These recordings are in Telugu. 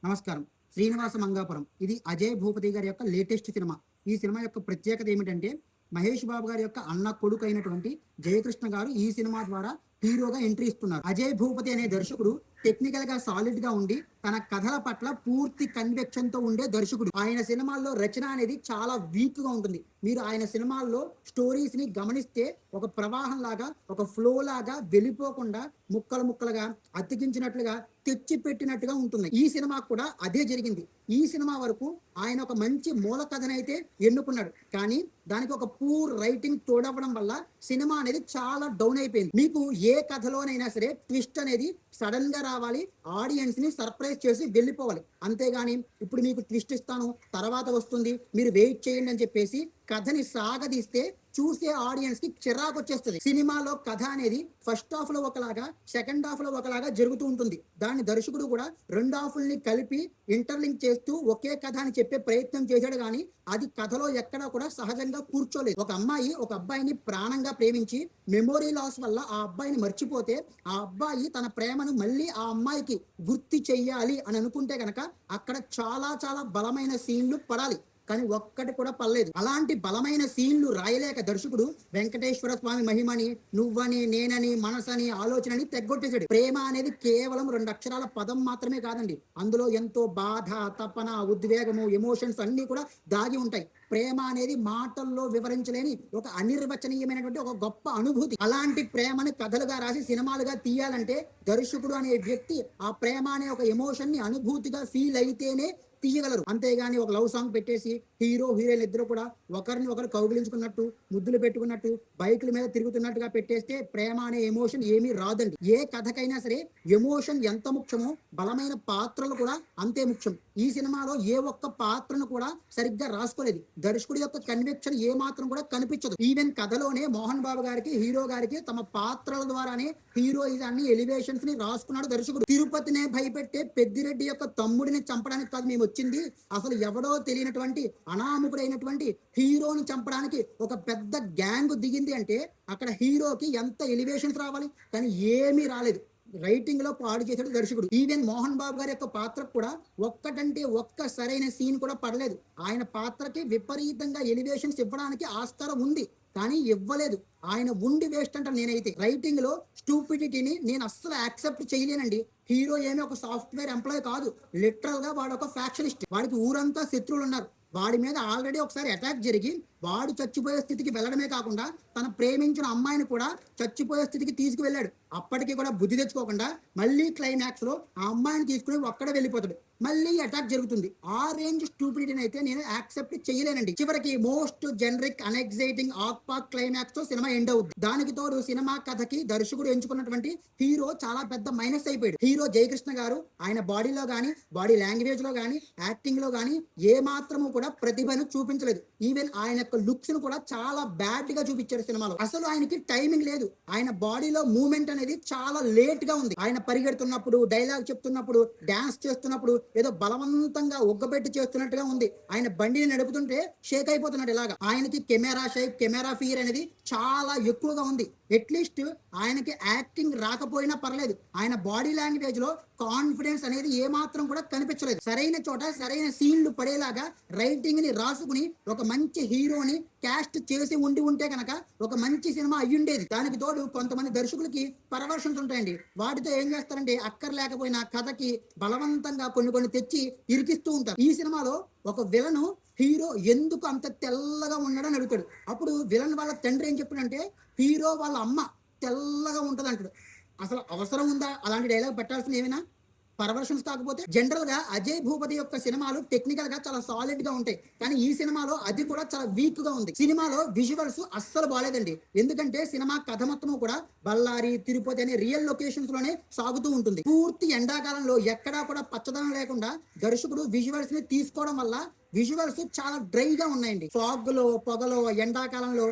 నమస్కారం. 'శ్రీనివాస మంగాపురం' ఇది అజయ్ భూపతి గారి యొక్క లేటెస్ట్ సినిమా. ఈ సినిమా యొక్క ప్రత్యేకత ఏమిటంటే, మహేష్ బాబు గారి యొక్క అన్న కొడుకైనటువంటి జయకృష్ణ గారు ఈ సినిమా ద్వారా హీరోగా ఎంట్రీ ఇస్తున్నారు. అజయ్ భూపతి అనే దర్శకుడు టెక్నికల్‌గా సాలిడ్‌గా ఉండి, తన కథల పట్ల పూర్తి కన్విక్షన్‌తో ఉండే దర్శకుడు. ఆయన సినిమాల్లో రచన అనేది చాలా వీక్‌గా ఉంటుంది. మీరు ఆయన సినిమాల్లో స్టోరీస్‌ని గమనిస్తే ఒక ప్రవాహంలాగా, ఒక ఫ్లోలాగా వెళ్ళిపోకుండా ముక్కలు ముక్కలుగా అతికించినట్లుగా తెచ్చిపెట్టినట్టుగా ఉంటుంది. ఈ సినిమాకు కూడా అదే జరిగింది. ఈ సినిమా వరకు ఆయన ఒక మంచి మూల కథనైతే ఎన్నుకున్నాడు. కానీ దానికి ఒక పూర్ రైటింగ్ తోడవ్వడం వల్ల సినిమా అనేది చాలా డౌన్ అయిపోయింది. మీకు ఏ కథలోనైనా సరే ట్విస్ట్ అనేది సడన్ గా రావాలి, ఆడియన్స్ ని సర్ప్రైజ్ చేసి వెళ్ళిపోవాలి. అంతేగాని ఇప్పుడు మీకు ట్విస్ట్ ఇస్తాను, తర్వాత వస్తుంది, మీరు వెయిట్ చేయండి అని చెప్పేసి కథని సాగదీస్తే చూసే ఆడియన్స్ కి చిరాకు వచ్చేస్తుంది. సినిమాలో కథ అనేది ఫస్ట్ హాఫ్ లో ఒకలాగా, సెకండ్ హాఫ్ లో ఒకలాగా జరుగుతూ ఉంటుంది. దాన్ని దర్శకుడు కూడా రెండు హాఫ్ల్ని కలిపి ఇంటర్లింక్ చేస్తూ ఒకే కథ అని చెప్పే ప్రయత్నం చేశాడు. కానీ అది కథలో ఎక్కడా కూడా సహజంగా కూర్చోలేదు. ఒక అమ్మాయి ఒక అబ్బాయిని ప్రాణంగా ప్రేమించి మెమోరీ లాస్ వల్ల ఆ అబ్బాయిని మర్చిపోతే, ఆ అబ్బాయి తన ప్రేమను మళ్ళీ ఆ అమ్మాయికి గుర్తు చెయ్యాలి అని అనుకుంటే గనక అక్కడ చాలా చాలా బలమైన సీన్లు పడాలి. కానీ ఒక్కటి కూడా పర్లేదు. అలాంటి బలమైన సీన్లు రాయలేక దర్శకుడు వెంకటేశ్వర స్వామి మహిమని, నువ్వని, నేనని, మనసని, ఆలోచనని తెగ్గొట్టేశాడు. ప్రేమ అనేది కేవలం 2 అక్షరాల పదం మాత్రమే కాదండి. అందులో ఎంతో బాధ, తపన, ఉద్వేగము, ఎమోషన్స్ అన్ని కూడా దాగి ఉంటాయి. ప్రేమ అనేది మాటల్లో వివరించలేని ఒక అనిర్వచనీయమైనటువంటి ఒక గొప్ప అనుభూతి. అలాంటి ప్రేమని కథలుగా రాసి సినిమాలుగా తీయాలంటే దర్శకుడు అనే వ్యక్తి ఆ ప్రేమ అనే ఒక ఎమోషన్ ని అనుభూతిగా ఫీల్ అయితేనే తీయగలరు. అంతేగాని ఒక లవ్ సాంగ్ పెట్టేసి హీరో హీరోయిన్ ఇద్దరు కూడా ఒకరిని ఒకరు కౌగిలించుకున్నట్టు, ముద్దులు పెట్టుకున్నట్టు, బైకుల మీద తిరుగుతున్నట్టుగా పెట్టేస్తే ప్రేమ అనే ఎమోషన్ ఏమీ రాదండి. ఏ కథకైనా సరే ఎమోషన్ ఎంత ముఖ్యమో బలమైన పాత్రలు కూడా అంతే ముఖ్యం. ఈ సినిమాలో ఏ ఒక్క పాత్రను కూడా సరిగ్గా రాసుకోలేదు. దర్శకుడి యొక్క కన్విక్షన్ ఏ మాత్రం కూడా కనిపించదు. ఈవెన్ కథలోనే మోహన్ బాబు గారికి, హీరో గారికి తమ పాత్రల ద్వారానే హీరోయిజాన్ని, ఎలివేషన్స్ ని రాసుకున్నాడు దర్శకుడు. తిరుపతినే భయపెట్టే పెద్దిరెడ్డి యొక్క తమ్ముడిని చంపడానికి కాదు మేము వచ్చింది, అసలు ఎవడో తెలియనటువంటి అనామకుడైనటువంటి హీరోని చంపడానికి ఒక పెద్ద గ్యాంగ్ దిగింది అంటే అక్కడ హీరోకి ఎంత ఎలివేషన్స్ రావాలి. కానీ ఏమీ రాలేదు. రైటింగ్ లో పాడు చేశాడు దర్శకుడు. ఈవెన్ మోహన్ బాబు గారి యొక్క పాత్ర కూడా ఒక్కటంటే ఒక్క సరైన సీన్ కూడా పడలేదు. ఆయన పాత్రకి విపరీతంగా ఎలివేషన్స్ ఇవ్వడానికి ఆస్కారం ఉంది, కానీ ఇవ్వలేదు. ఆయన ఉండి వేస్ట్ అంటాను నేనైతే. రైటింగ్ లో స్టూపిడిటీని నేను అస్సలు యాక్సెప్ట్ చేయలేనండి. హీరో ఏమీ ఒక సాఫ్ట్వేర్ ఎంప్లాయ్ కాదు, లిటరల్ గా వాడు ఒక ఫ్యాక్షనిస్ట్. వాడికి ఊరంతా శత్రువులు ఉన్నారు. వాడి మీద ఆల్రెడీ ఒకసారి అటాక్ జరిగి వాడు చచ్చిపోయే స్థితికి వెళ్ళడమే కాకుండా తన ప్రేమించిన అమ్మాయిని కూడా చచ్చిపోయే స్థితికి తీసుకువెళ్ళాడు. అప్పటికి కూడా బుద్ధి తెచ్చుకోకుండా మళ్ళీ క్లైమాక్స్ లో ఆ అమ్మాయిని తీసుకుని ఒక్కడే వెళ్ళిపోతాడు. మళ్ళీ అటాక్ జరుగుతుంది. ఆ రేంజ్ స్టూపిడిటీని అయితే నేను యాక్సెప్ట్ చేయలేనండి. చివరికి మోస్ట్ జనరిక్, అన్ఎక్సైటింగ్ ఆక్పాక్ క్లైమాక్స్ తో సినిమా ఎండ్ అవుద్ది. దానికి తోడు సినిమా కథకి దర్శకుడు ఎంచుకున్నటువంటి హీరో చాలా పెద్ద మైనస్ అయిపోయాడు. హీరో జయకృష్ణ గారు ఆయన బాడీలో గానీ, బాడీ లాంగ్వేజ్ లో గానీ, యాక్టింగ్ లో గానీ ఏ మాత్రము కూడా ప్రతిభను చూపించలేదు. ఈవెన్ ఆయన యొక్క లుక్స్ ను కూడా చాలా బ్యాడ్ గా చూపించారు సినిమాలో. అసలు ఆయనకి టైమింగ్ లేదు. ఆయన బాడీలో మూవ్మెంట్ అనేది చాలా లేట్ గా ఉంది. ఆయన పరిగెడుతున్నప్పుడు, డైలాగ్ చెప్తున్నప్పుడు, డాన్స్ చేస్తున్నప్పుడు ఏదో బలవంతంగా ఒగ్గబెట్టి చేస్తున్నట్టుగా ఉంది. ఆయన బండిని నడుపుతుంటే షేక్ అయిపోతున్నాడు ఇలాగా. ఆయనకి కెమెరా షేక్, కెమెరా ఫియర్ అనేది చాలా ఎక్కువగా ఉంది. అట్లీస్ట్ ఆయనకి యాక్టింగ్ రాకపోయినా పర్లేదు, ఆయన బాడీ లాంగ్వేజ్ లో కాన్ఫిడెన్స్ అనేది ఏ మాత్రం కూడా కనిపించలేదు. సరైన చోట సరైన సీన్లు పడేలాగా రైటింగ్ ని రాసుకుని ఒక మంచి హీరోని క్యాస్ట్ చేసి ఉంటే కనుక ఒక మంచి సినిమా అయ్యుండేది. దానికి తోడు కొంతమంది దర్శకులకి పర్వర్షన్స్ ఉంటాయండి. వాటితో ఏం చేస్తారంటే అక్కర్లేకపోయినా కథకి బలవంతంగా కొన్ని తెచ్చి ఇరికిస్తూ ఉంటారు. ఈ సినిమాలో ఒక విలను హీరో ఎందుకు అంత తెల్లగా ఉన్నాడని అడుగుతాడు. అప్పుడు విలన్ వాళ్ళ తండ్రి ఏం చెప్పాడంటే హీరో వాళ్ళ అమ్మ తెల్లగా ఉంటది అంటాడు. అసలు అవసరం ఉందా అలాంటి డైలాగ్ పెట్టాల్సిన? ఏమైనా పర్వర్షన్స్ కాకపోతే. జనరల్ గా అజయ్ భూపతి యొక్క సినిమాలు టెక్నికల్ గా చాలా సాలిడ్ గా ఉంటాయి, కానీ ఈ సినిమాలో అది కూడా చాలా వీక్ గా ఉంది. సినిమాలో విజువల్స్ అస్సలు బాగాలేదండి. ఎందుకంటే సినిమా కథ మొత్తం కూడా బళ్ళారి, తిరుపతి అనే రియల్ లొకేషన్స్ లోనే సాగుతూ ఉంటుంది. పూర్తి ఎండాకాలంలో ఎక్కడా కూడా పచ్చదనం లేకుండా దర్శకుడు విజువల్స్ ని తీసుకోవడం వల్ల విజువల్స్ చాలా డ్రైగా ఉన్నాయండి. ఫాగ్ లో, పొగలో, ఎండాకాలంలో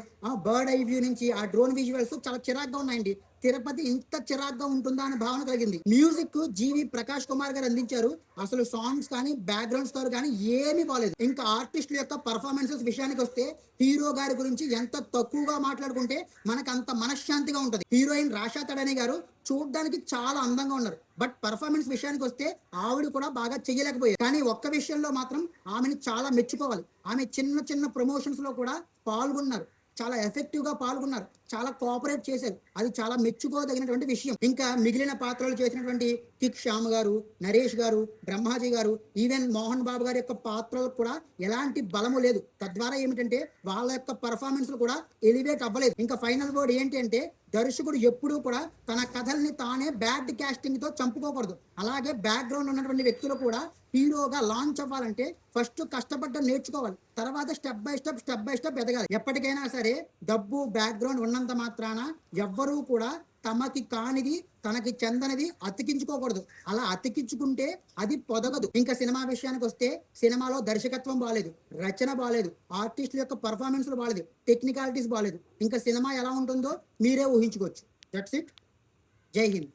బర్డ్ ఐ వ్యూ నుంచి ఆ డ్రోన్ విజువల్స్ చాలా చిరాగ్గా ఉన్నాయండి. తిరుపతి ఇంత చిరాగ్గా ఉంటుందా అనే భావన కలిగింది. మ్యూజిక్ జీవి ప్రకాష్ కుమార్ గారు అందించారు. అసలు సాంగ్స్ కానీ బ్యాక్గ్రౌండ్ స్కోర్ కానీ ఏమీ బాలేదు. ఇంకా ఆర్టిస్టుల యొక్క పర్ఫార్మెన్సెస్ విషయానికి వస్తే హీరో గారి గురించి ఎంత తక్కువగా మాట్లాడుకుంటే మనకు అంత మనశ్శాంతిగా ఉంటది. హీరోయిన్ రాషా తడని గారు చూడడానికి చాలా అందంగా ఉన్నారు. బట్ పర్ఫార్మెన్స్ విషయానికి వస్తే ఆవిడ కూడా బాగా చెయ్యలేకపోయారు. కానీ ఒక్క విషయంలో మాత్రం ఆమెని చాలా మెచ్చుకోవాలి. ఆమె చిన్న చిన్న ప్రమోషన్స్ లో కూడా పాల్గొన్నారు. చాలా ఎఫెక్టివ్ గా పాల్గొన్నారు. చాలా కోఆపరేట్ చేశారు. అది చాలా మెచ్చుకోదగినటువంటి విషయం. ఇంకా మిగిలిన పాత్రలు చేసినటువంటి కిక్ శ్యామ్ గారు, నరేష్ గారు, బ్రహ్మాజీ గారు, ఈవెన్ మోహన్ బాబు గారి యొక్క పాత్రలకు కూడా ఎలాంటి బలము లేదు. తద్వారా ఏమిటంటే వాళ్ళ యొక్క పర్ఫార్మెన్స్ కూడా ఎలివేట్ అవ్వలేదు. ఇంకా ఫైనల్ వర్డ్ ఏంటి అంటే దర్శకుడు ఎప్పుడూ కూడా తన కథల్ని తానే బ్యాడ్ క్యాస్టింగ్ తో చంపుకోకూడదు. అలాగే బ్యాక్గ్రౌండ్ ఉన్నటువంటి వ్యక్తులు కూడా హీరోగా లాంచ్ అవ్వాలంటే ఫస్ట్ కష్టపడ్డం నేర్చుకోవాలి. తర్వాత స్టెప్ బై స్టెప్ ఎదగాలి. ఎప్పటికైనా సరే డబ్బు బ్యాక్గ్రౌండ్ ఉన్నంత మాత్రాన ఎవ్వరూ కూడా తమకి కానిది తనకి చెందనిది అతికించుకోకూడదు. అలా అతికించుకుంటే అది పొదగదు. ఇంకా సినిమా విషయానికి వస్తే సినిమాలో దర్శకత్వం బాలేదు, రచన బాలేదు, ఆర్టిస్టుల యొక్క పర్ఫార్మెన్స్లు బాలేదు, టెక్నికాలిటీస్ బాలేదు. ఇంకా సినిమా ఎలా ఉంటుందో మీరే ఊహించుకోవచ్చు. That's it. జై హింద్.